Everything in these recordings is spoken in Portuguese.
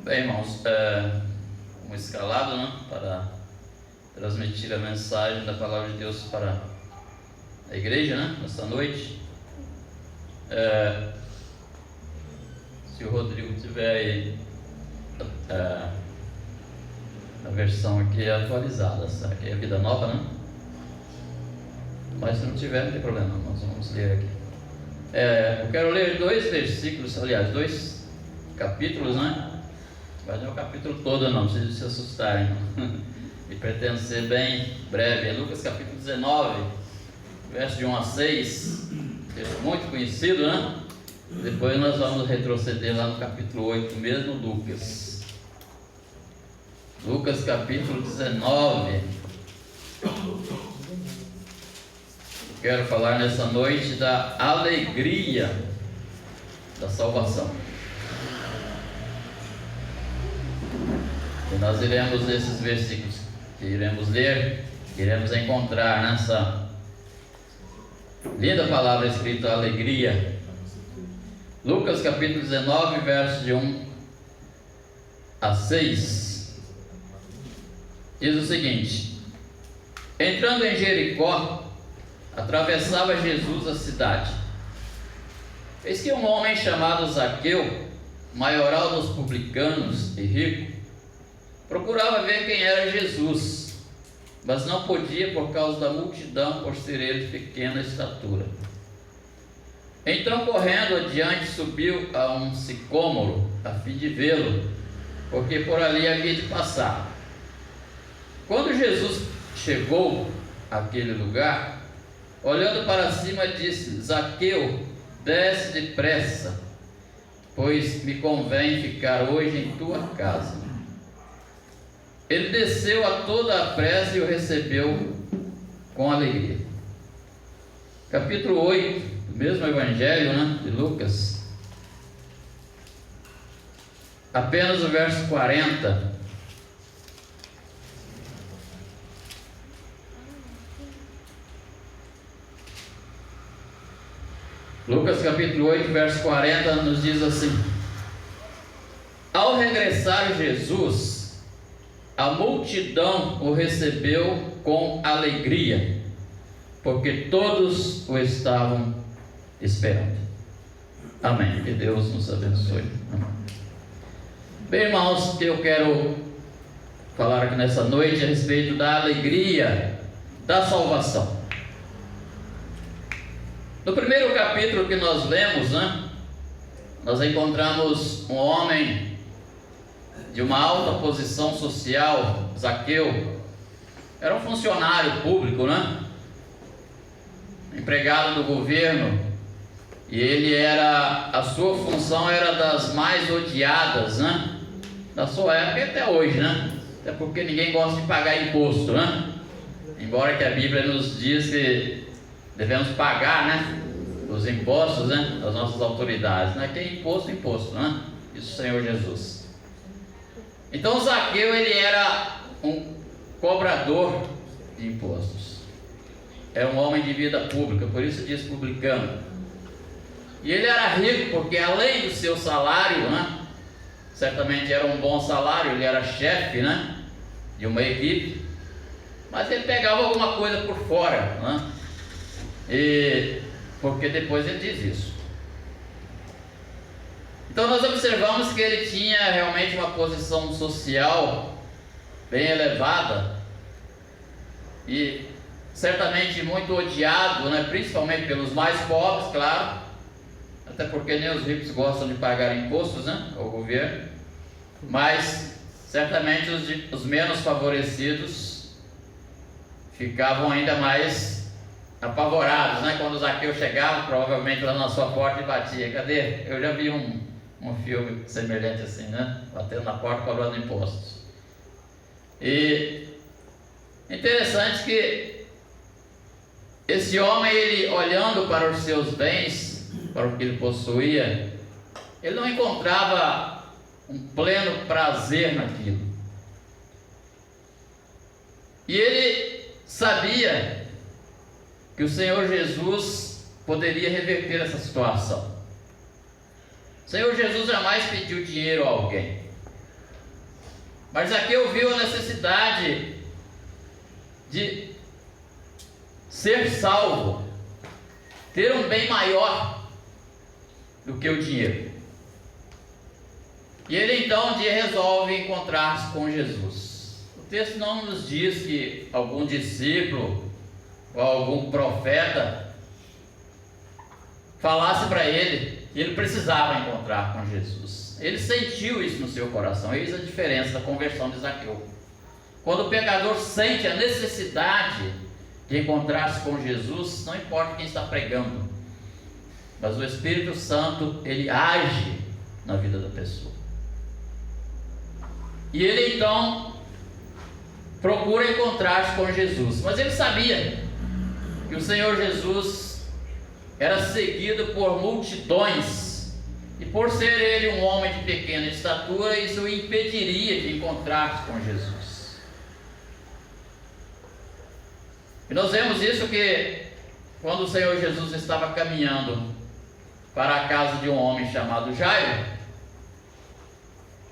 Bem, irmãos, uma escalada, né, para transmitir a mensagem da Palavra de Deus para a igreja, né, nesta noite. Se o Rodrigo tiver aí a versão aqui atualizada, essa aqui é a Vida Nova, né? Mas se não tiver, não tem problema, nós vamos ler aqui. Eu quero ler dois versículos, aliás, dois capítulos, né? Mas não é o capítulo todo, não precisa se assustarem, não. E pretendo ser bem breve. É Lucas capítulo 19, verso de 1 a 6, texto muito conhecido, né? Depois nós vamos retroceder lá no capítulo 8, mesmo Lucas. Lucas capítulo 19. Quero falar nessa noite da alegria da salvação. E nós iremos nesses versículos que iremos ler, iremos encontrar nessa linda palavra escrita alegria. Lucas capítulo 19, versos de 1 a 6, diz o seguinte: entrando em Jericó, atravessava Jesus a cidade. Eis que um homem chamado Zaqueu, maioral dos publicanos e rico, procurava ver quem era Jesus, mas não podia por causa da multidão, por ser ele de pequena estatura. Então, correndo adiante, subiu a um sicômoro, a fim de vê-lo, porque por ali havia de passar. Quando Jesus chegou àquele lugar, olhando para cima, disse: Zaqueu, desce depressa, pois me convém ficar hoje em tua casa. Ele desceu a toda a pressa e o recebeu com alegria. Capítulo 8, do mesmo evangelho, né, de Lucas, apenas o verso 40. Lucas capítulo 8, verso 40 nos diz assim: ao regressar Jesus, a multidão o recebeu com alegria, porque todos o estavam esperando. Amém. Que Deus nos abençoe. Amém. Bem, irmãos, eu quero falar aqui nessa noite a respeito da alegria da salvação. No primeiro capítulo que nós lemos, né, nós encontramos um homem de uma alta posição social, Zaqueu. Era um funcionário público, né? Empregado do governo, e a sua função era das mais odiadas, né? Da sua época e até hoje, né? Até porque ninguém gosta de pagar imposto, né? Embora que a Bíblia nos diz que devemos pagar, né, os impostos, né, das nossas autoridades, né? Que é imposto, né? Isso, Senhor Jesus. Então Zaqueu, ele era um cobrador de impostos, era um homem de vida pública, por isso diz publicano. E ele era rico porque, além do seu salário, né, certamente era um bom salário, ele era chefe, né, de uma equipe, mas ele pegava alguma coisa por fora, né, e porque depois ele diz isso. Então nós observamos que ele tinha realmente uma posição social bem elevada e certamente muito odiado, né? Principalmente pelos mais pobres, claro, até porque nem os ricos gostam de pagar impostos, né, ao governo, mas certamente os menos favorecidos ficavam ainda mais apavorados, né? Quando o Zaqueu chegava, provavelmente lá na sua porta e batia. Cadê? Eu já vi um filme semelhante assim, né? Batendo na porta, cobrando impostos. E interessante que esse homem, ele olhando para os seus bens, para o que ele possuía, ele não encontrava um pleno prazer naquilo. E ele sabia que o Senhor Jesus poderia reverter essa situação. O Senhor Jesus jamais pediu dinheiro a alguém. Mas Zaqueu viu a necessidade de ser salvo, ter um bem maior do que o dinheiro. E ele então um dia resolve encontrar-se com Jesus. O texto não nos diz que algum discípulo ou algum profeta falasse para ele que ele precisava encontrar com Jesus. Ele sentiu isso no seu coração. Eis a diferença da conversão de Zaqueu. Quando o pecador sente a necessidade de encontrar-se com Jesus, não importa quem está pregando, mas o Espírito Santo, ele age na vida da pessoa. E ele então procura encontrar-se com Jesus. Mas ele sabia que o Senhor Jesus era seguido por multidões, e por ser ele um homem de pequena estatura, isso o impediria de encontrar-se com Jesus. E nós vemos isso que quando o Senhor Jesus estava caminhando para a casa de um homem chamado Jairo,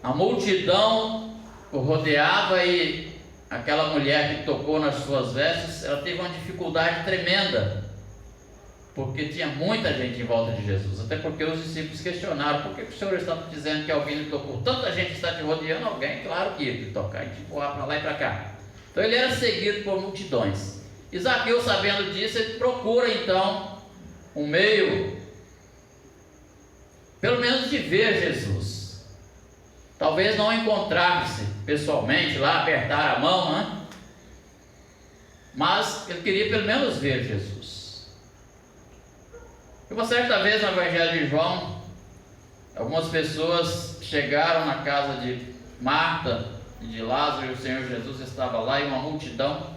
a multidão o rodeava, e aquela mulher que tocou nas suas vestes, ela teve uma dificuldade tremenda, porque tinha muita gente em volta de Jesus. Até porque os discípulos questionaram: por que o Senhor está dizendo que alguém lhe tocou? Tanta gente está te rodeando, alguém, claro que ia te tocar, e te empurrar para lá e para cá. Então ele era seguido por multidões. E Zaqueu, sabendo disso, ele procura então um meio, pelo menos de ver Jesus. Talvez não encontrar-se pessoalmente lá, apertar a mão, né? Mas ele queria pelo menos ver Jesus. E uma certa vez no Evangelho de João, algumas pessoas chegaram na casa de Marta e de Lázaro, e o Senhor Jesus estava lá, e uma multidão,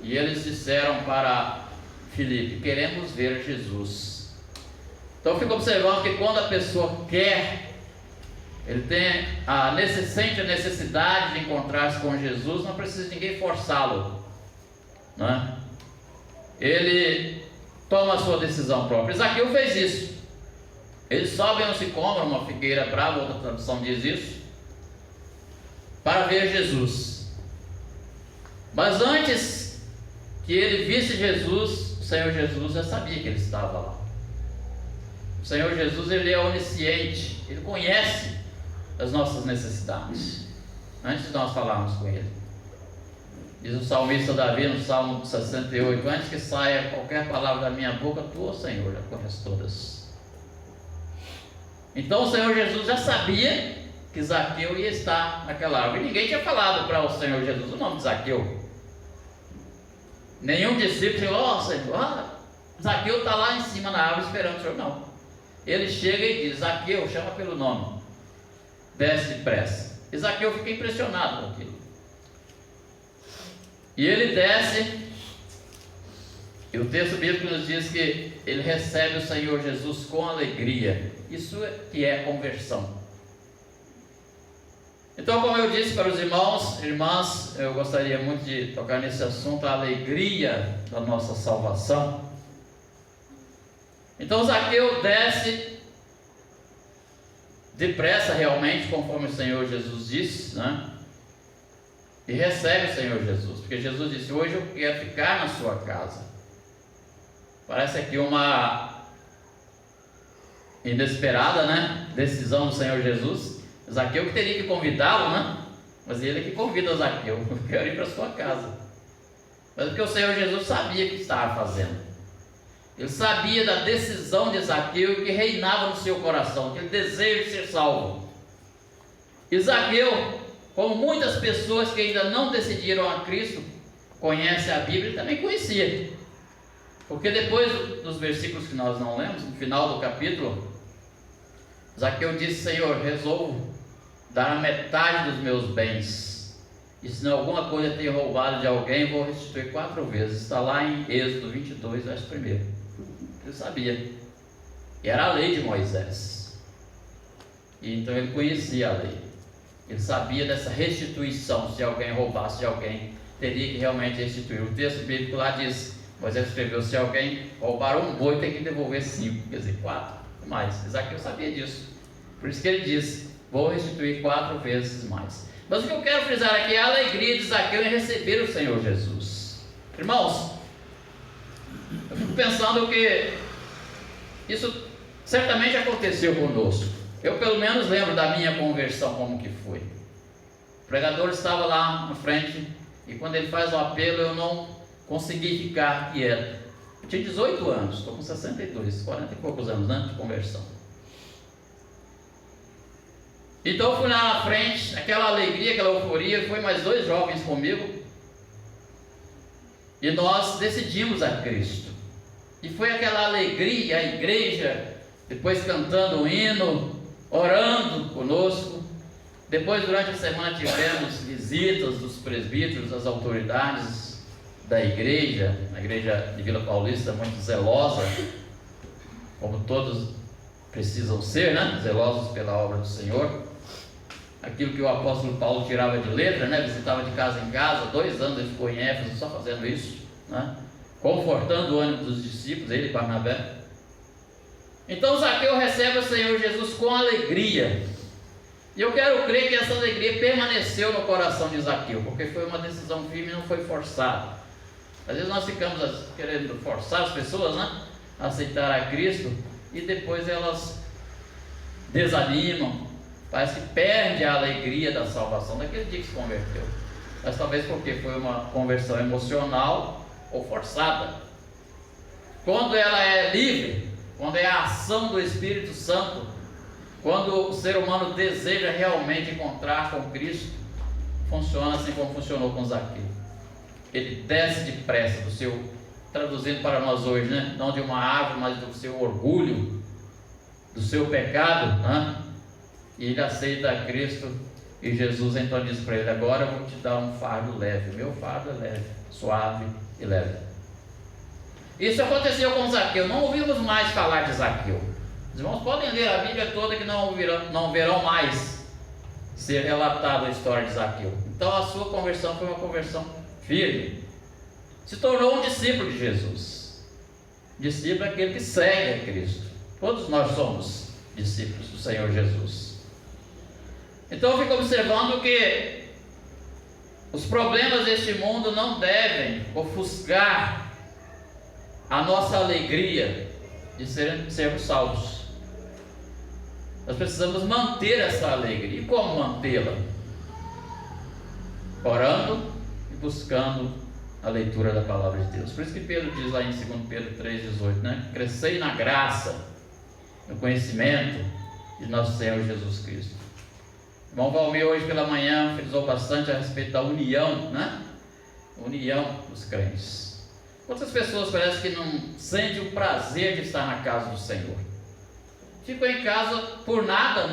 e eles disseram para Filipe: queremos ver Jesus. Então fica observando que quando a pessoa quer, ele sente a necessidade de encontrar-se com Jesus, não precisa de ninguém forçá-lo, né? Ele toma a sua decisão própria. Zaqueu fez isso. Ele sobe no sicômoro, uma figueira brava, outra tradução diz isso, para ver Jesus. Mas antes que ele visse Jesus, o Senhor Jesus já sabia que ele estava lá. O Senhor Jesus, ele é onisciente, ele conhece as nossas necessidades antes de nós falarmos com ele. Diz o salmista Davi no Salmo 68: antes que saia qualquer palavra da minha boca, tu, ó Senhor, já conheces todas. Então o Senhor Jesus já sabia que Zaqueu ia estar naquela árvore, e ninguém tinha falado para o Senhor Jesus o nome de Zaqueu. Nenhum discípulo disse: ó Senhor, Zaqueu está lá em cima na árvore esperando o Senhor. Não. Ele chega e diz: Zaqueu, chama pelo nome, desce depressa. E Zaqueu fica impressionado com aquilo. E ele desce, e o texto bíblico nos diz que ele recebe o Senhor Jesus com alegria. Isso que é conversão. Então, como eu disse para os irmãos, irmãs, eu gostaria muito de tocar nesse assunto, a alegria da nossa salvação. Então Zaqueu desce depressa, realmente, conforme o Senhor Jesus disse, né? E recebe o Senhor Jesus, porque Jesus disse: hoje eu quero ficar na sua casa. Parece aqui uma inesperada, né, decisão do Senhor Jesus. Zaqueu que teria que convidá-lo, né? Mas ele que convida Zaqueu: eu quero ir para a sua casa. Mas porque o Senhor Jesus sabia o que estava fazendo. Ele sabia da decisão de Zaqueu que reinava no seu coração, aquele desejo de ser salvo. E Zaqueu, como muitas pessoas que ainda não decidiram a Cristo, conhece a Bíblia e também conhecia. Porque depois dos versículos que nós não lemos, no final do capítulo, Zaqueu disse: Senhor, resolvo dar a metade dos meus bens, e se não alguma coisa eu tenho roubado de alguém, vou restituir 4 vezes. Está lá em Êxodo 22, verso 1. Ele sabia, e era a lei de Moisés, e então ele conhecia a lei. Ele sabia dessa restituição. Se alguém roubasse de alguém, teria que realmente restituir. O texto bíblico lá diz, Moisés escreveu: se alguém roubar um boi, tem que devolver 5, quer dizer, 4 mais. Zaqueu sabia disso, por isso que ele disse: vou restituir 4 vezes mais. Mas o que eu quero frisar aqui é a alegria de Zaqueu em receber o Senhor Jesus. Irmãos, eu fico pensando que isso certamente aconteceu conosco. Eu pelo menos lembro da minha conversão como que foi. O pregador estava lá na frente e quando ele faz o apelo eu não consegui ficar quieto. Eu tinha 18 anos, estou com 62, 40 e poucos anos, né, de conversão. Então eu fui lá na frente, aquela alegria, aquela euforia, foi mais 2 jovens comigo e nós decidimos a Cristo. E foi aquela alegria, a igreja, depois cantando um hino, orando conosco. Depois, durante a semana, tivemos visitas dos presbíteros, das autoridades da igreja, a igreja de Vila Paulista, muito zelosa, como todos precisam ser, né? Zelosos pela obra do Senhor. Aquilo que o apóstolo Paulo tirava de letra, né? Visitava de casa em casa, 2 anos ele ficou em Éfeso só fazendo isso, né? Confortando o ânimo dos discípulos, ele e Barnabé. Então Zaqueu recebe o Senhor Jesus com alegria. E eu quero crer que essa alegria permaneceu no coração de Zaqueu, porque foi uma decisão firme e não foi forçada. Às vezes nós ficamos querendo forçar as pessoas, né, a aceitar a Cristo, e depois elas desanimam, parece que perde a alegria da salvação daquele dia que se converteu. Mas talvez porque foi uma conversão emocional ou forçada. Quando ela é livre, quando é a ação do Espírito Santo, quando o ser humano deseja realmente encontrar com Cristo, funciona assim como funcionou com Zaqueu. Ele desce depressa do seu, traduzindo para nós hoje, né? Não de uma árvore, mas do seu orgulho, do seu pecado, né? E ele aceita a Cristo, e Jesus então diz para ele: agora eu vou te dar um fardo leve. O meu fardo é leve, suave e leve. Isso aconteceu com Zaqueu. Não ouvimos mais falar de Zaqueu. Os irmãos podem ler a Bíblia toda que não verão mais ser relatada a história de Zaqueu. Então a sua conversão foi uma conversão firme. Se tornou um discípulo de Jesus. Discípulo é aquele que segue a Cristo. Todos nós somos discípulos do Senhor Jesus. Então eu fico observando que os problemas deste mundo não devem ofuscar a nossa alegria de sermos salvos. Nós precisamos manter essa alegria. E como mantê-la? Orando e buscando a leitura da palavra de Deus. Por isso que Pedro diz lá em 2 Pedro 3,18, né? Crescei na graça, no conhecimento de nosso Senhor Jesus Cristo. O irmão Valmir hoje pela manhã frisou bastante a respeito da união, né? União dos crentes. Quantas pessoas parece que não sentem o prazer de estar na casa do Senhor? Ficam em casa por nada.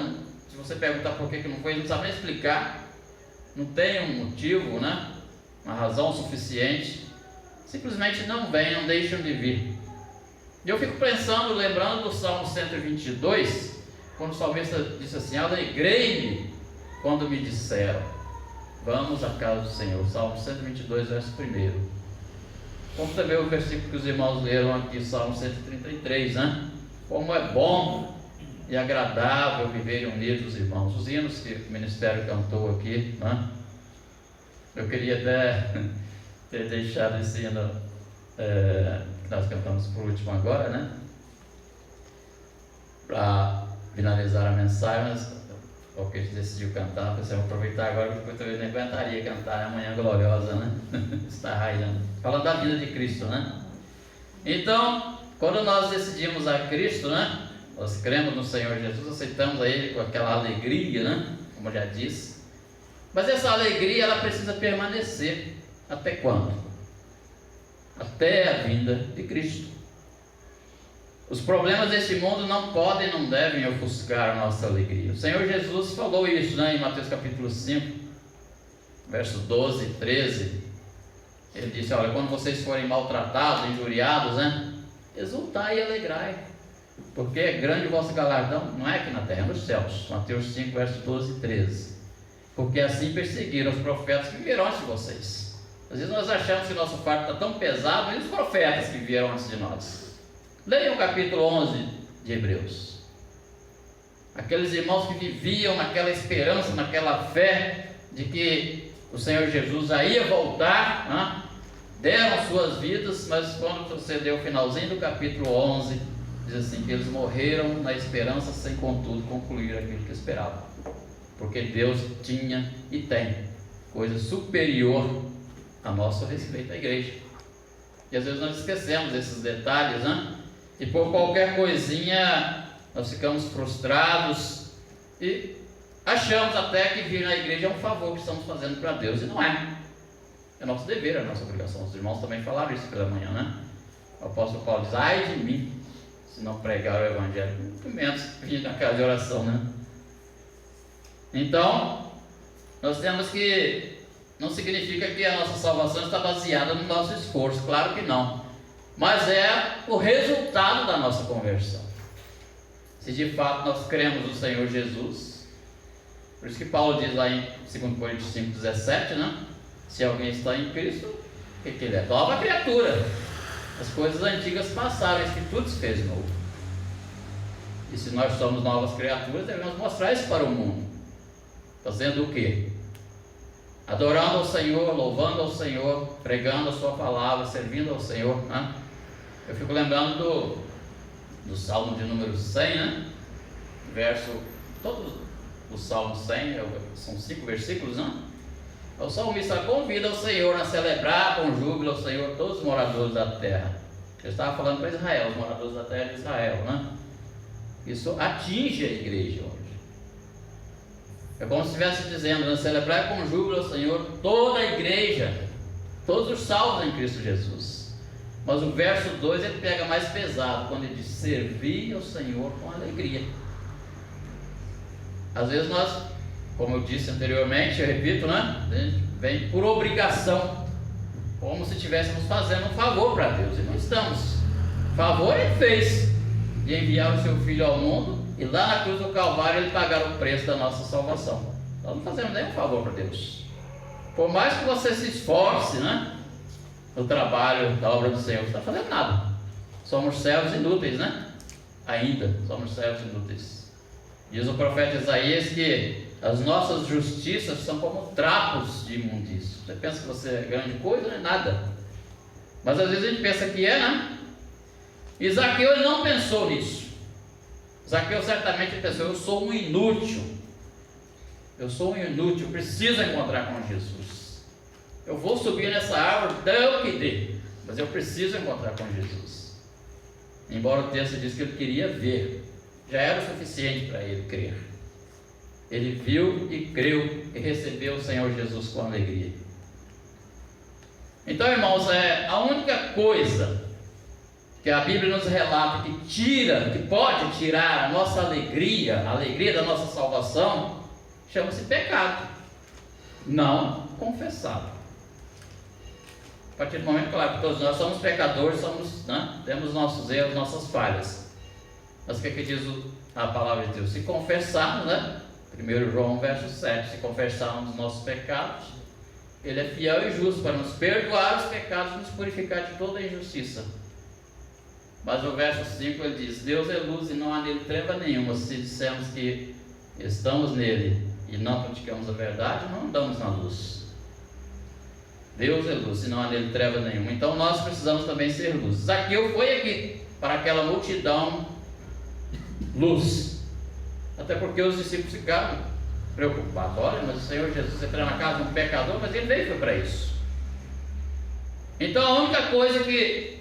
Se você perguntar por que não foi, não sabe nem explicar. Não tem um motivo, né? Uma razão suficiente. Simplesmente não vêm, não deixam de vir. E eu fico pensando, lembrando do Salmo 122, quando o salmista disse assim: alegrei-me quando me disseram, vamos à casa do Senhor. Salmo 122, verso 1. Como também o versículo que os irmãos leram aqui, Salmo 133, né? Como é bom e agradável viverem unidos, irmãos. Os hinos que o ministério cantou aqui, né? Eu queria até ter deixado esse hino que nós cantamos por último agora, né? Para finalizar a mensagem, mas porque a gente decidiu cantar, pensei, vou aproveitar agora, porque depois eu nem aguentaria cantar a Manhã Gloriosa, né? Está raiando. Falando da vida de Cristo, né? Então, quando nós decidimos a Cristo, né? Nós cremos no Senhor Jesus, aceitamos a Ele com aquela alegria, né? Como eu já disse. Mas essa alegria, ela precisa permanecer. Até quando? Até a vinda de Cristo. Os problemas deste mundo não podem, não devem ofuscar a nossa alegria. O Senhor Jesus falou isso, né? Em Mateus capítulo 5, verso 12 e 13. Ele disse: olha, quando vocês forem maltratados, injuriados, né? Exultai e alegrai, porque é grande o vosso galardão, não é aqui na terra, é nos céus. Mateus 5, verso 12 e 13. Porque assim perseguiram os profetas que vieram antes de vocês. Às vezes nós achamos que o nosso fardo está tão pesado, e os profetas que vieram antes de nós. Leiam o capítulo 11 de Hebreus. Aqueles irmãos que viviam naquela esperança, naquela fé, de que o Senhor Jesus já ia voltar, deram suas vidas, mas quando você lê o finalzinho do capítulo 11, diz assim, que eles morreram na esperança sem contudo concluir aquilo que esperavam, porque Deus tinha e tem coisa superior a nosso respeito à igreja. E às vezes nós esquecemos esses detalhes, e por qualquer coisinha nós ficamos frustrados e achamos até que vir na igreja é um favor que estamos fazendo para Deus, e não é. É nosso dever, é nossa obrigação. Os irmãos também falaram isso pela manhã, O apóstolo Paulo diz, ai de mim, se não pregar o evangelho, muito menos vir na casa de oração, Então, nós temos que, não significa que a nossa salvação está baseada no nosso esforço, claro que não, mas é o resultado da nossa conversão. Se de fato nós cremos no Senhor Jesus, por isso que Paulo diz lá em 2 Coríntios 5,17, se alguém está em Cristo, o que ele é? Nova criatura. As coisas antigas passaram, isso que tudo se fez novo. E se nós somos novas criaturas, devemos mostrar isso para o mundo. Fazendo o quê? Adorando ao Senhor, louvando ao Senhor, pregando a sua palavra, servindo ao Senhor, Eu fico lembrando do Salmo de número 100, todo o Salmo 100, são 5 versículos, O salmista convida o Senhor a celebrar com júbilo ao Senhor todos os moradores da terra. Ele estava falando para Israel, os moradores da terra de Israel, Isso atinge a igreja hoje. É como se estivesse dizendo, celebrar com júbilo ao Senhor toda a igreja, todos os salvos em Cristo Jesus. Mas o verso 2 ele pega mais pesado, quando ele diz, servir ao Senhor com alegria. Às vezes nós, como eu disse anteriormente, eu repito, a gente vem por obrigação, como se estivéssemos fazendo um favor para Deus, e não estamos. Favor ele fez, de enviar o seu Filho ao mundo, e lá na cruz do Calvário ele pagar o preço da nossa salvação. Nós não fazemos nenhum favor para Deus. Por mais que você se esforce, no trabalho da obra do Senhor, você não está fazendo nada. Somos servos inúteis, Ainda somos servos inúteis. Diz o profeta Isaías que as nossas justiças são como trapos de imundícia. Você pensa que você é grande coisa? Não é nada. Mas às vezes a gente pensa que é, E Zaqueu ele não pensou nisso. Zaqueu certamente pensou, eu sou um inútil. Eu sou um inútil, eu preciso encontrar com Jesus. Eu vou subir nessa árvore, dê o que dê, mas eu preciso encontrar com Jesus. Embora o texto diz que ele queria ver, já era o suficiente para ele crer. Ele viu e creu e recebeu o Senhor Jesus com alegria. Então, irmãos, a única coisa que a Bíblia nos relata que pode tirar a nossa alegria, a alegria da nossa salvação, chama-se pecado não confessado. A partir do momento, claro, que todos nós somos pecadores, temos nossos erros, nossas falhas. Mas o que diz a palavra de Deus? Se confessarmos, 1 João verso 7, se confessarmos os nossos pecados, Ele é fiel e justo para nos perdoar os pecados e nos purificar de toda a injustiça. Mas no verso 5 ele diz, Deus é luz e não há nele treva nenhuma. Se dissermos que estamos nele e não praticamos a verdade, não andamos na luz. Deus é luz e não há nele treva nenhuma. Então nós precisamos também ser luz. Zaqueu foi aqui para aquela multidão luz. Até porque os discípulos ficaram preocupados. Olha, mas o Senhor Jesus entrou na casa de um pecador, mas ele veio para isso. Então a única coisa que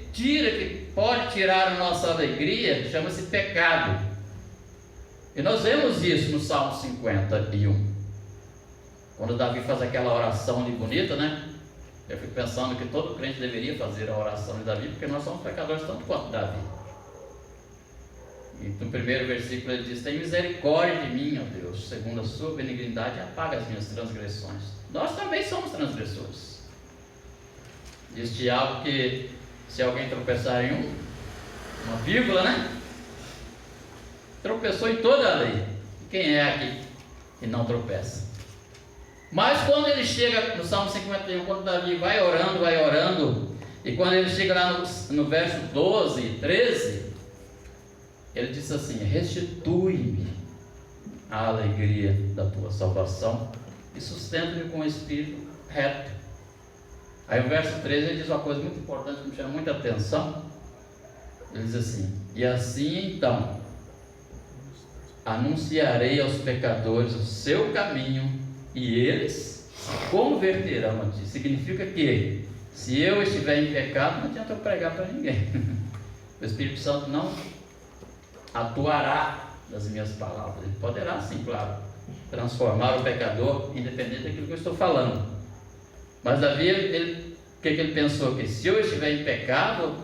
pode tirar a nossa alegria, chama-se pecado. E nós vemos isso no Salmo 51. Quando Davi faz aquela oração ali bonita, eu fico pensando que todo crente deveria fazer a oração de Davi, porque nós somos pecadores tanto quanto Davi. E no primeiro versículo ele diz, tem misericórdia de mim, ó Deus, segundo a sua benignidade, apaga as minhas transgressões. Nós também somos transgressores. Diz Tiago que se alguém tropeçar em uma vírgula, tropeçou em toda a lei. Quem é aqui que não tropeça? Mas quando ele chega no Salmo 51, quando Davi vai orando, e quando ele chega lá no verso 12 e 13, ele diz assim, restitui-me a alegria da tua salvação e sustenta-me com o espírito reto. Aí no verso 13 ele diz uma coisa muito importante que me chama muita atenção. Ele diz assim: e assim então anunciarei aos pecadores o seu caminho e eles se converterão a ti. Significa que se eu estiver em pecado, não adianta eu pregar para ninguém. O Espírito Santo não atuará nas minhas palavras. Ele poderá, sim, claro, transformar o pecador, independente daquilo que eu estou falando. Mas Davi, o que ele pensou? Que se eu estiver em pecado,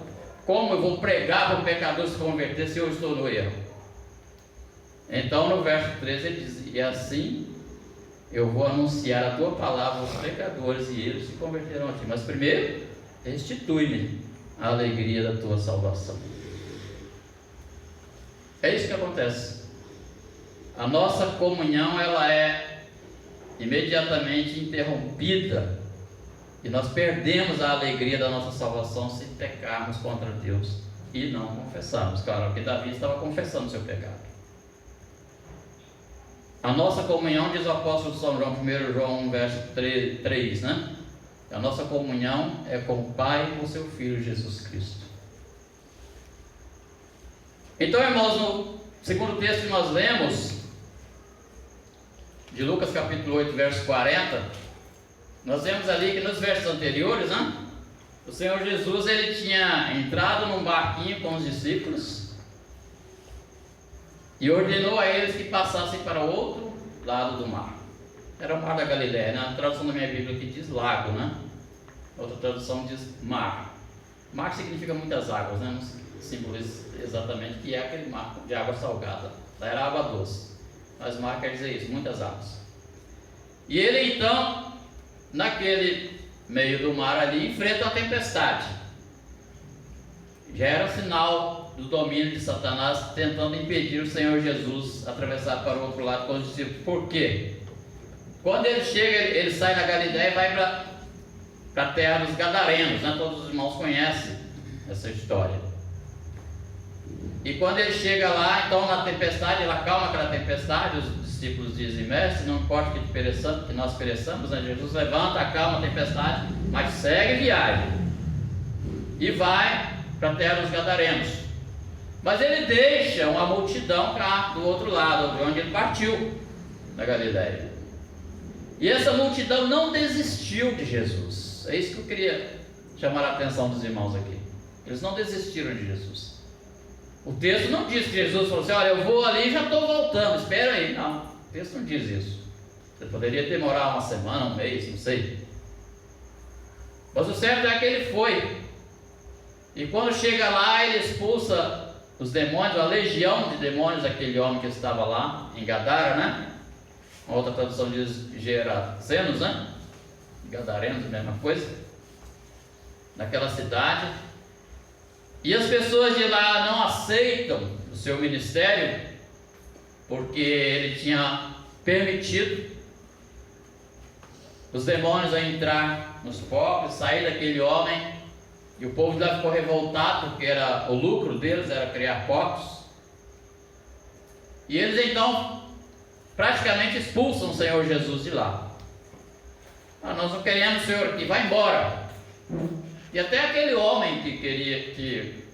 como eu vou pregar para o pecador se converter se eu estou no erro? Então no verso 13 ele diz: e assim eu vou anunciar a tua palavra aos pecadores e eles se converterão a ti. Mas primeiro, restitui-me a alegria da tua salvação. É isso que acontece. A nossa comunhão, ela é imediatamente interrompida e nós perdemos a alegria da nossa salvação se pecarmos contra Deus e não confessarmos. Claro, porque Davi estava confessando o seu pecado. A nossa comunhão, diz o apóstolo São João, 1 João 1, verso 3, né? A nossa comunhão é com o Pai e com o seu Filho Jesus Cristo. Então, irmãos, no segundo texto que nós lemos, de Lucas capítulo 8, verso 40, nós vemos ali que nos versos anteriores, né, o Senhor Jesus, ele tinha entrado num barquinho com os discípulos e ordenou a eles que passassem para o outro lado do mar. Era o mar da Galileia, né? A tradução da minha Bíblia aqui diz lago, né? Outra tradução diz mar. Mar significa muitas águas, né? Não simboliza exatamente que é aquele mar de água salgada. Lá era água doce, mas mar quer dizer isso, muitas águas. E ele então, naquele meio do mar ali, enfrenta a tempestade. Já era sinal do domínio de Satanás tentando impedir o Senhor Jesus atravessar para o outro lado com os discípulos. Por quê? Quando ele chega, ele sai da Galileia e vai para a terra dos Gadarenos, né? Todos os irmãos conhecem essa história. E quando ele chega lá, então na tempestade, ele acalma aquela tempestade. Os discípulos dizem: mestre, não importa que nós pereçamos, né? Jesus levanta, acalma a tempestade, mas segue viagem e vai para a terra dos Gadarenos. Mas ele deixa uma multidão cá do outro lado, de onde ele partiu, da Galileia. E essa multidão não desistiu de Jesus. É isso que eu queria chamar a atenção dos irmãos aqui. Eles não desistiram de Jesus. O texto não diz que Jesus falou assim: olha, eu vou ali e já estou voltando, espera aí. Não, o texto não diz isso. Você poderia demorar uma semana, um mês, não sei. Mas o certo é que ele foi. E quando chega lá, ele expulsa os demônios, a legião de demônios daquele homem que estava lá em Gadara, né? Uma outra tradução diz Gerasenos, né? Gadarenos, mesma coisa. Naquela cidade. E as pessoas de lá não aceitam o seu ministério, porque ele tinha permitido os demônios a entrar nos povos, sair daquele homem. E o povo de lá ficou revoltado, porque era o lucro deles era criar porcos. E eles então praticamente expulsam o Senhor Jesus de lá. Nós não queremos o Senhor aqui, vai embora. E até aquele homem que queria que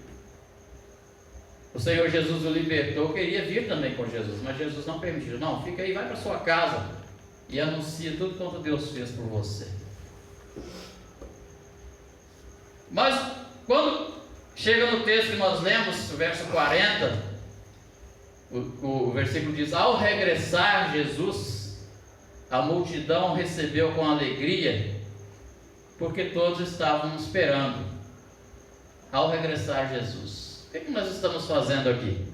o Senhor Jesus o libertou, queria vir também com Jesus, mas Jesus não permitiu. Não, fica aí, vai para sua casa e anuncia tudo quanto Deus fez por você. Mas quando chega no texto que nós lemos, o verso 40, o versículo diz: ao regressar Jesus, a multidão recebeu com alegria, porque todos estavam esperando. Ao regressar Jesus, o que nós estamos fazendo aqui?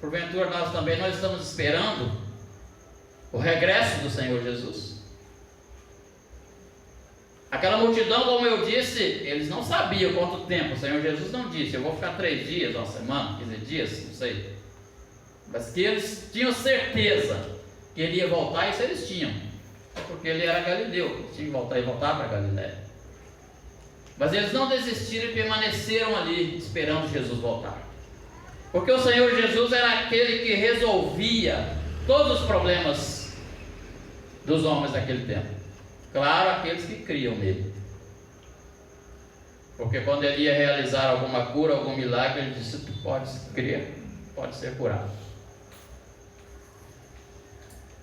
Porventura nós também não estamos esperando o regresso do Senhor Jesus? Aquela multidão, como eu disse, eles não sabiam quanto tempo. O Senhor Jesus não disse: eu vou ficar 3 dias, uma semana, 15 dias, não sei. Mas que eles tinham certeza que ele ia voltar, isso eles tinham, porque ele era galileu, eles tinham que voltar para Galileia. Mas eles não desistiram e permaneceram ali esperando Jesus voltar, porque o Senhor Jesus era aquele que resolvia todos os problemas dos homens daquele tempo? Claro, aqueles que criam nele. Porque quando ele ia realizar alguma cura, algum milagre, ele disse: tu pode crer, pode ser curado.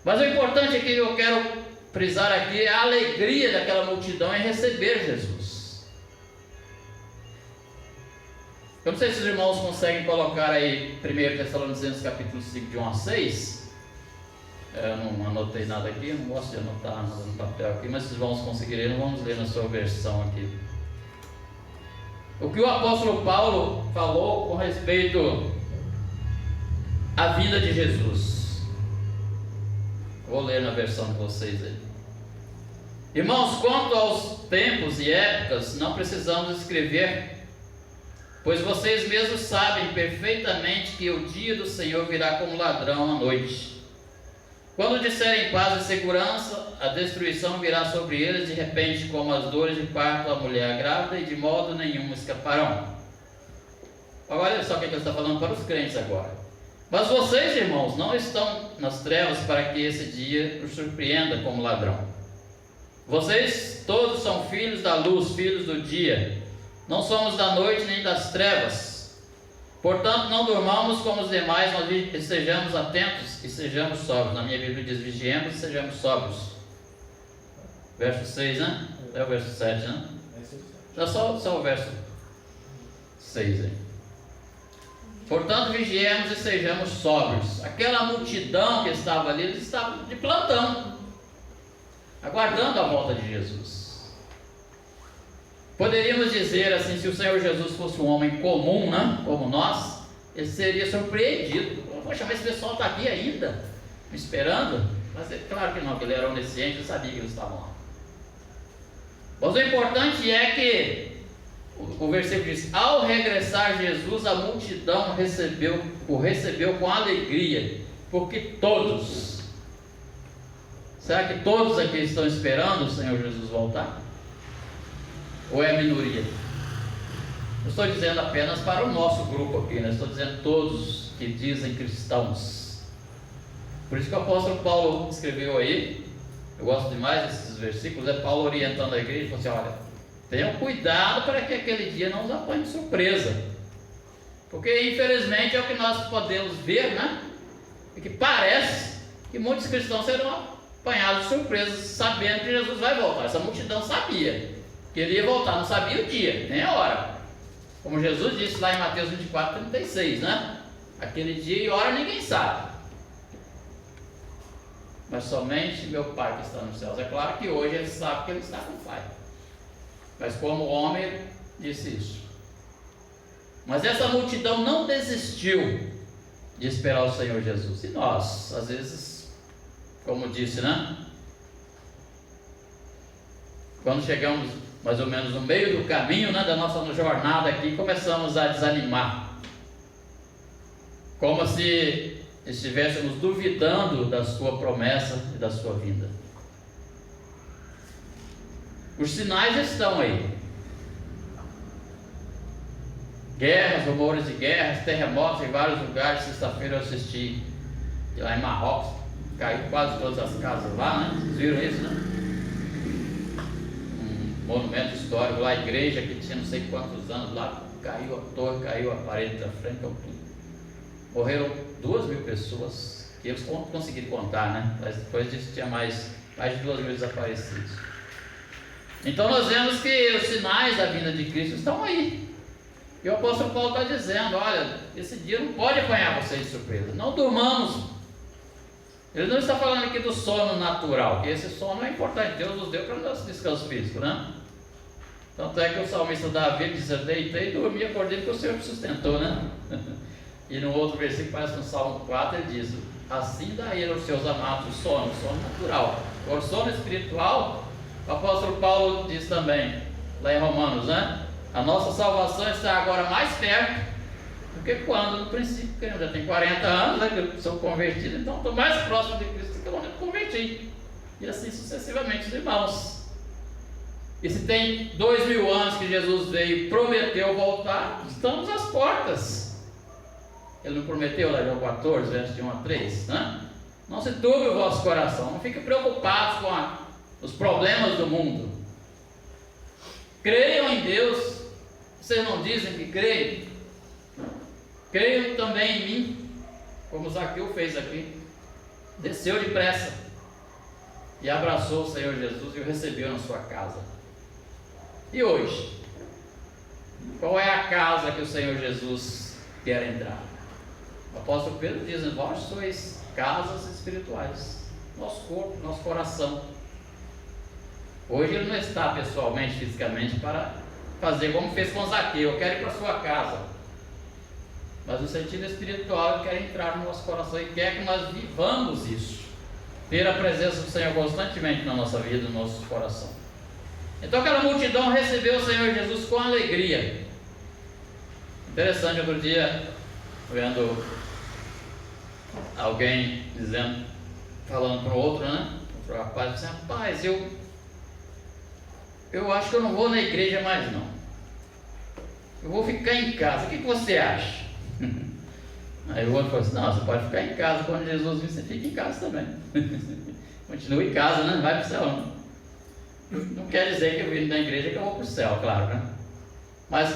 Mas o importante que eu quero frisar aqui é a alegria daquela multidão em receber Jesus. Eu não sei se os irmãos conseguem colocar aí 1 Tessalonicenses capítulo 5, de 1 a 6. Eu não anotei nada aqui, não gosto de anotar nada no papel aqui, mas se os irmãos conseguirem, vamos ler na sua versão aqui. O que o apóstolo Paulo falou com respeito à vida de Jesus. Vou ler na versão de vocês aí. Irmãos, quanto aos tempos e épocas, não precisamos escrever, pois vocês mesmos sabem perfeitamente que o dia do Senhor virá como ladrão à noite. Quando disserem paz e segurança, a destruição virá sobre eles de repente, como as dores de parto à mulher grávida, e de modo nenhum escaparão. Agora, olha só o que ele está falando para os crentes agora. Mas vocês, irmãos, não estão nas trevas para que esse dia os surpreenda como ladrão. Vocês todos são filhos da luz, filhos do dia. Não somos da noite nem das trevas. Portanto, não durmamos como os demais, mas sejamos atentos e sejamos sóbrios. Na minha Bíblia diz: vigiemos e sejamos sóbrios. Verso 6, né? É o verso 7, né? É só o verso 6 aí. Portanto, vigiemos e sejamos sóbrios. Aquela multidão que estava ali, eles estavam de plantão, aguardando a volta de Jesus. Poderíamos dizer assim: se o Senhor Jesus fosse um homem comum, né, como nós, ele seria surpreendido. Poxa, mas esse pessoal está aqui ainda, me esperando? Mas claro que não, que ele era onisciente, ele sabia que eles estavam lá. Mas o importante é que o versículo diz: ao regressar Jesus, a multidão o recebeu com alegria, porque todos, será que todos aqui estão esperando o Senhor Jesus voltar? Ou é a minoria? Eu estou dizendo apenas para o nosso grupo aqui, né? Estou dizendo todos que dizem cristãos. Por isso que o apóstolo Paulo escreveu aí, eu gosto demais desses versículos, é Paulo orientando a igreja, falou assim: olha, tenham cuidado para que aquele dia não os apanhe de surpresa, porque infelizmente é o que nós podemos ver, né? E que parece que muitos cristãos serão apanhados de surpresa, sabendo que Jesus vai voltar. Essa multidão sabia que ele ia voltar, não sabia o dia, nem a hora, como Jesus disse lá em Mateus 24, 36, né? Aquele dia e hora ninguém sabe, mas somente meu Pai que está nos céus. É claro que hoje ele sabe que ele está com o Pai, mas como homem ele disse isso. Mas essa multidão não desistiu de esperar o Senhor Jesus. E nós, às vezes, como disse, né? Quando chegamos mais ou menos no meio do caminho, né, da nossa jornada aqui, começamos a desanimar, como se estivéssemos duvidando da sua promessa e da sua vinda. Os sinais estão aí: guerras, rumores de guerras, terremotos em vários lugares. Sexta-feira eu assisti, e lá em Marrocos caiu quase todas as casas lá, né? Vocês viram isso, né? Um monumento histórico lá, a igreja que tinha não sei quantos anos lá, caiu a torre, caiu a parede da frente, morreram 2.000 pessoas, que eles conseguiram contar, né? Mas depois disso tinha mais de 2.000 desaparecidos. Então nós vemos que os sinais da vinda de Cristo estão aí. E o apóstolo Paulo está dizendo: olha, esse dia não pode apanhar vocês de surpresa, não durmamos. Ele não está falando aqui do sono natural, que esse sono é importante, Deus nos deu para nosso descanso físico, né? Tanto é que o salmista Davi diz: eu deitei e dormi, acordei porque o Senhor me sustentou, né? E no outro versículo, parece no Salmo 4, ele diz: assim dá ele aos seus amados o sono natural. O sono espiritual, o apóstolo Paulo diz também, lá em Romanos, né? A nossa salvação está agora mais perto do que quando no princípio, porque eu já tenho 40 anos, né, que eu sou convertido, então estou mais próximo de Cristo do que quando eu me converti. E assim sucessivamente, os irmãos. E se tem 2.000 anos que Jesus veio e prometeu voltar, estamos às portas. Ele não prometeu lá em João 14, verso de 1 a 3, né? Não se turbe o vosso coração, não fiquem preocupados com os problemas do mundo. Creiam em Deus. Vocês não dizem que creem? Creiam também em mim, como Zaqueu fez aqui. Desceu depressa e abraçou o Senhor Jesus e o recebeu na sua casa. E hoje, qual é a casa que o Senhor Jesus quer entrar? O apóstolo Pedro diz: vós sois casas espirituais, nosso corpo, nosso coração. Hoje ele não está pessoalmente, fisicamente, para fazer como fez com Zaqueu: eu quero ir para a sua casa. Mas no sentido espiritual, ele quer entrar no nosso coração e quer que nós vivamos isso, ter a presença do Senhor constantemente na nossa vida, no nosso coração. Então aquela multidão recebeu o Senhor Jesus com alegria. Interessante, outro dia, vendo alguém falando para o outro, outro rapaz, disse: rapaz, eu acho que eu não vou na igreja mais não, eu vou ficar em casa, o que você acha? Aí o outro falou assim: não, você pode ficar em casa, quando Jesus vir, você fica em casa também. Continua em casa, não vai para o céu não. Não quer dizer que eu vim da igreja que eu vou para o céu, claro, mas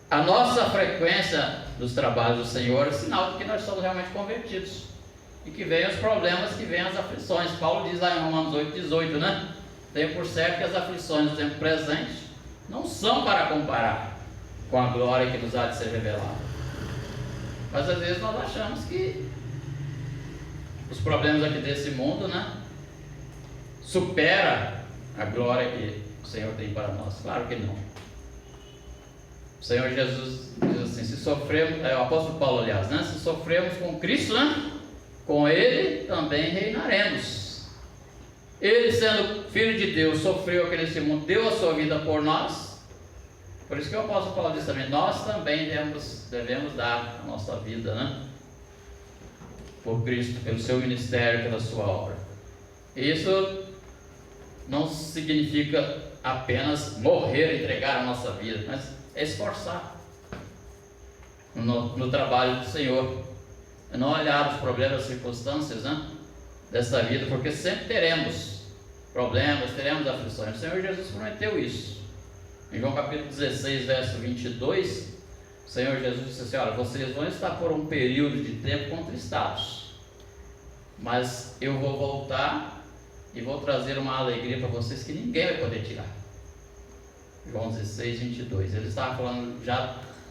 a nossa frequência dos trabalhos do Senhor é sinal de que nós somos realmente convertidos e que vêm os problemas, que vêm as aflições. Paulo diz lá em Romanos 8,18, tenho por certo que as aflições do tempo presente não são para comparar com a glória que nos há de ser revelada. Mas às vezes nós achamos que os problemas aqui desse mundo, supera a glória que o Senhor tem para nós. Claro que não. O Senhor Jesus diz assim: se sofremos, o apóstolo Paulo, aliás, se sofremos com Cristo, com Ele também reinaremos. Ele, sendo Filho de Deus, sofreu aqui nesse mundo, deu a sua vida por nós. Por isso que o apóstolo Paulo diz também: nós também devemos dar a nossa vida, por Cristo, pelo seu ministério, pela sua obra. Isso não significa apenas morrer, entregar a nossa vida, mas esforçar no trabalho do Senhor, não olhar os problemas, as circunstâncias dessa vida, porque sempre teremos problemas, teremos aflições. O Senhor Jesus prometeu isso. Em João capítulo 16, verso 22, o Senhor Jesus disse assim: olha, vocês vão estar por um período de tempo contristados, mas eu vou voltar e vou trazer uma alegria para vocês que ninguém vai poder tirar. João 16, 22. Ele estava falando,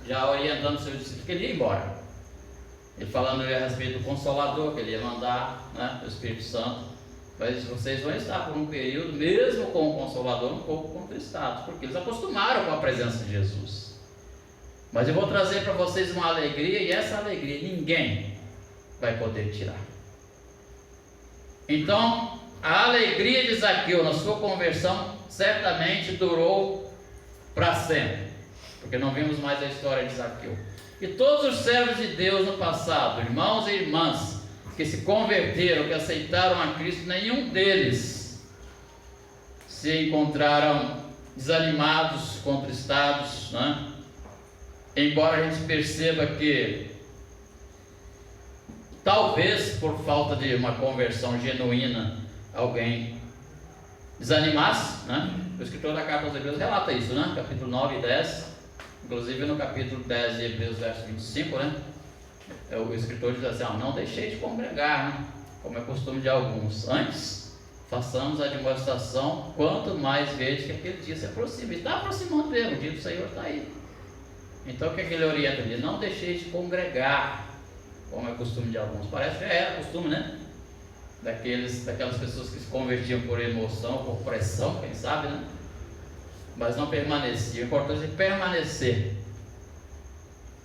já orientando o seu discípulo que ele ia embora. Ele falando a respeito do Consolador, que ele ia mandar, o Espírito Santo. Mas vocês vão estar por um período, mesmo com o Consolador, um pouco contristados, porque eles acostumaram com a presença de Jesus. Mas eu vou trazer para vocês uma alegria, e essa alegria ninguém vai poder tirar. Então, a alegria de Zaqueu na sua conversão certamente durou para sempre, porque não vimos mais a história de Zaqueu. E todos os servos de Deus no passado, irmãos e irmãs, que se converteram, que aceitaram a Cristo, nenhum deles se encontraram desanimados, contristados, embora a gente perceba que talvez por falta de uma conversão genuína alguém desanimasse, O escritor da carta aos Hebreus relata isso, Capítulo 9 e 10, inclusive no capítulo 10 de Hebreus, verso 25, o escritor diz assim: não deixei de congregar, como é costume de alguns, antes façamos a demonstração, quanto mais vede que aquele dia se aproxima. E está aproximando mesmo, o dia do Senhor está aí. Então o que ele orienta? Ele: não deixei de congregar, como é costume de alguns. Parece que já era costume, daquelas pessoas que se convertiam por emoção, por pressão, quem sabe, mas não permaneciam. O importante é permanecer.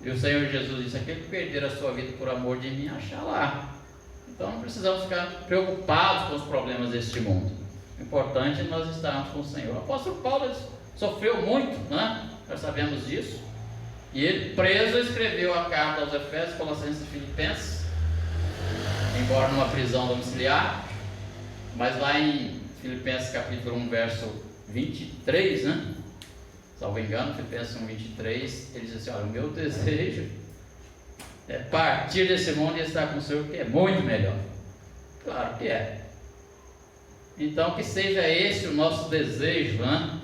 E o Senhor Jesus disse: aquele que perder a sua vida por amor de mim, achará. Então não precisamos ficar preocupados com os problemas deste mundo. O importante é nós estarmos com o Senhor. O apóstolo Paulo sofreu muito, nós sabemos disso. E ele, preso, escreveu a carta aos Efésios, Colossenses e Filipenses, embora numa prisão domiciliar. Mas lá em Filipenses capítulo 1, verso 23, salvo engano, Filipenses 1, 23, ele diz assim: olha, o meu desejo é partir desse mundo e estar com o Senhor, que é muito melhor. Claro que é. Então que seja esse o nosso desejo, né?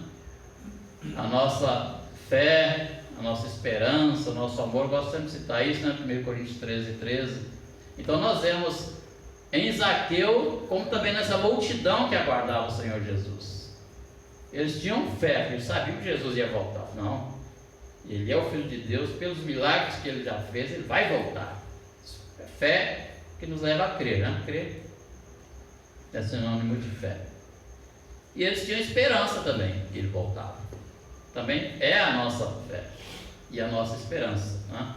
A nossa fé, a nossa esperança, o nosso amor. Eu gosto sempre de citar isso, né? 1 Coríntios 13:13. Então nós vemos em Zaqueu, como também nessa multidão que aguardava o Senhor Jesus. Eles tinham fé, eles sabiam que Jesus ia voltar. Não, Ele é o Filho de Deus, pelos milagres que Ele já fez, Ele vai voltar. É fé que nos leva a crer, né? Crer é sinônimo de fé. E eles tinham esperança também que Ele voltava. Também é a nossa fé e a nossa esperança, né?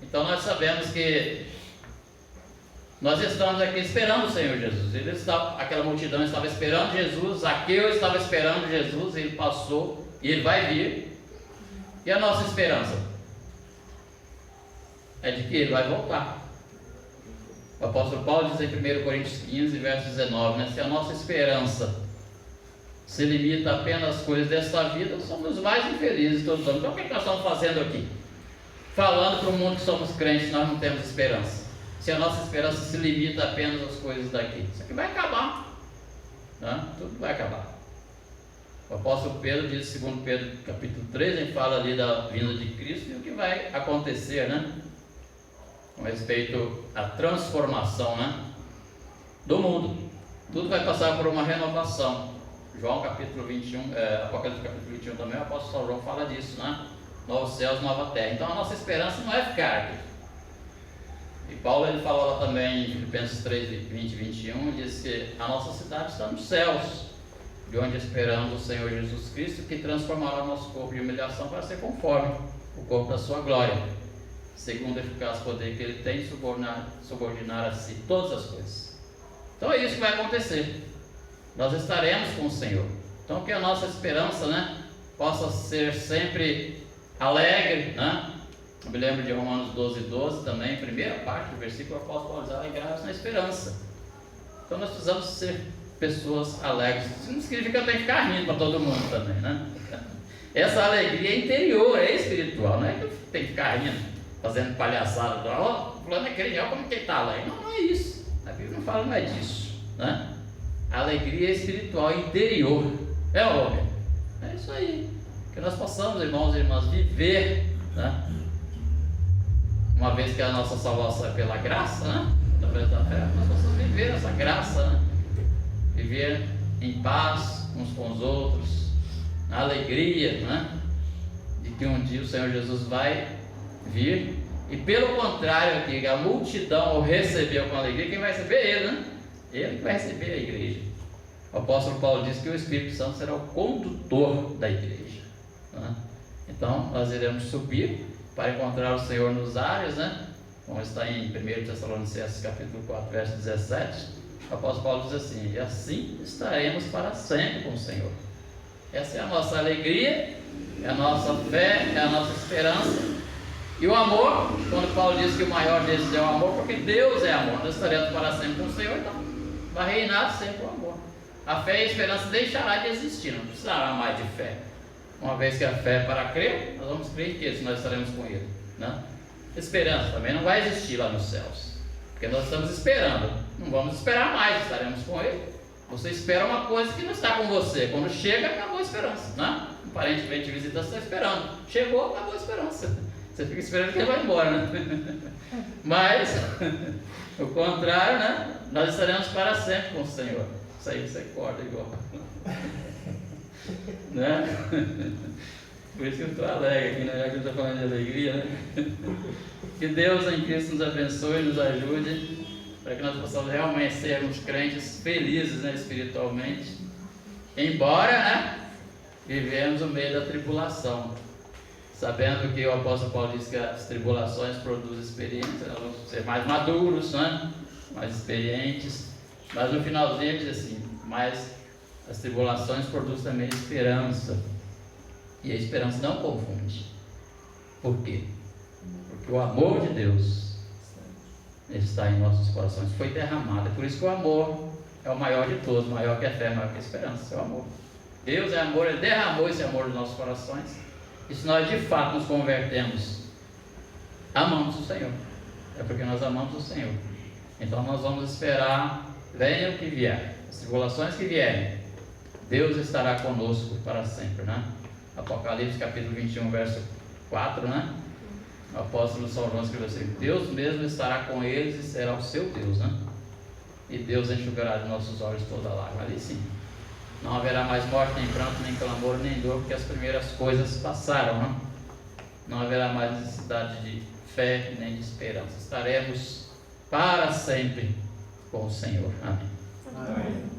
Então nós sabemos que nós estamos aqui esperando o Senhor Jesus. Aquela multidão estava esperando Jesus, Zaqueu estava esperando Jesus, ele passou e ele vai vir. E a nossa esperança é de que ele vai voltar. O apóstolo Paulo diz em 1 Coríntios 15, verso 19, né? Se a nossa esperança se limita apenas às coisas desta vida, somos mais infelizes todos os homens. Então o que nós estamos fazendo aqui? Falando para o mundo que somos crentes, nós não temos esperança. Se a nossa esperança se limita apenas às coisas daqui, isso aqui vai acabar, né? Tudo vai acabar. O apóstolo Pedro diz, 2 Pedro capítulo 3, ele fala ali da vinda de Cristo e o que vai acontecer, né? Com respeito à transformação, né? Do mundo. Tudo vai passar por uma renovação. João capítulo 21, Apocalipse capítulo 21 também, o apóstolo São João fala disso, né? Novos céus, nova terra. Então a nossa esperança não é ficar aqui. E Paulo ele fala lá também em Filipenses 3, 20 e 21, diz que a nossa cidade está nos céus, de onde esperamos o Senhor Jesus Cristo, que transformará o nosso corpo de humilhação para ser conforme o corpo da sua glória, segundo o eficaz poder que ele tem de subordinar a si todas as coisas. Então é isso que vai acontecer. Nós estaremos com o Senhor. Então que a nossa esperança, né, possa ser sempre alegre, né? Eu me lembro de Romanos 12:12 também, primeira parte do versículo, o apóstolo Paulo diz: alegrai-vos na esperança. Então nós precisamos ser pessoas alegres. Isso não significa que eu tenho que ficar rindo para todo mundo também, né? Essa alegria é interior, é espiritual, não é que eu tenho que ficar rindo, fazendo palhaçada. Ó, fulano é crente, olha como que ele está alegre. Não, não é isso. A Bíblia não fala mais disso, né? A alegria é espiritual, interior. É óbvio. É isso aí. Que nós possamos, irmãos e irmãs, viver, né? Uma vez que a nossa salvação é pela graça, né? Através da fé, nós possamos viver essa graça, né? Viver em paz uns com os outros, na alegria, né? De que um dia o Senhor Jesus vai vir. E pelo contrário, aqui, a multidão o recebeu com alegria. Quem vai receber? Ele, né? Ele que vai receber a igreja. O apóstolo Paulo diz que o Espírito Santo será o condutor da igreja, né? Então nós iremos subir para encontrar o Senhor nos ares, né? Como está em 1 Tessalonicenses capítulo 4, verso 17, o apóstolo Paulo diz assim: e assim estaremos para sempre com o Senhor. Essa é a nossa alegria, é a nossa fé, é a nossa esperança. E o amor, quando Paulo diz que o maior deles é o amor, porque Deus é amor, nós estaremos para sempre com o Senhor, então vai reinar sempre o amor. A fé e a esperança deixará de existir, não precisará mais de fé. Uma vez que a fé é para crer, nós vamos crer em que nós estaremos com Ele, né? Esperança também não vai existir lá nos céus, porque nós estamos esperando, não vamos esperar mais, estaremos com Ele. Você espera uma coisa que não está com você, quando chega, acabou a esperança, né? Um parente vem te visitar, você está esperando, chegou, acabou a esperança, você fica esperando que ele vai embora, né? Mas, o contrário, né? Nós estaremos para sempre com o Senhor. Isso aí você acorda igual. Né? Por isso que eu estou alegre aqui, né? Já que eu estou falando de alegria, né? Que Deus em Cristo nos abençoe e nos ajude para que nós possamos realmente sermos crentes felizes, né, espiritualmente, embora, né, vivemos no meio da tribulação, sabendo que o apóstolo Paulo diz que as tribulações produzem experiência, nós vamos ser mais maduros, né, mais experientes, mas no finalzinho ele diz assim: mas as tribulações produzem também esperança, e a esperança não confunde. Por quê? Porque o amor de Deus está em nossos corações, foi derramado. É por isso que o amor é o maior de todos, maior que a fé, maior que a esperança, é o amor. Deus é amor, Ele derramou esse amor nos nossos corações, e se nós de fato nos convertemos, amamos o Senhor, é porque nós amamos o Senhor. Então nós vamos esperar venha o que vier, as tribulações que vierem, Deus estará conosco para sempre, né? Apocalipse capítulo 21, verso 4, né? O apóstolo São João escreveu assim: Deus mesmo estará com eles e será o seu Deus, né? E Deus enxugará de nossos olhos toda lágrima. Ali sim, não haverá mais morte, nem pranto, nem clamor, nem dor, porque as primeiras coisas passaram, né? Não haverá mais necessidade de fé nem de esperança. Estaremos para sempre com o Senhor. Amém. Amém.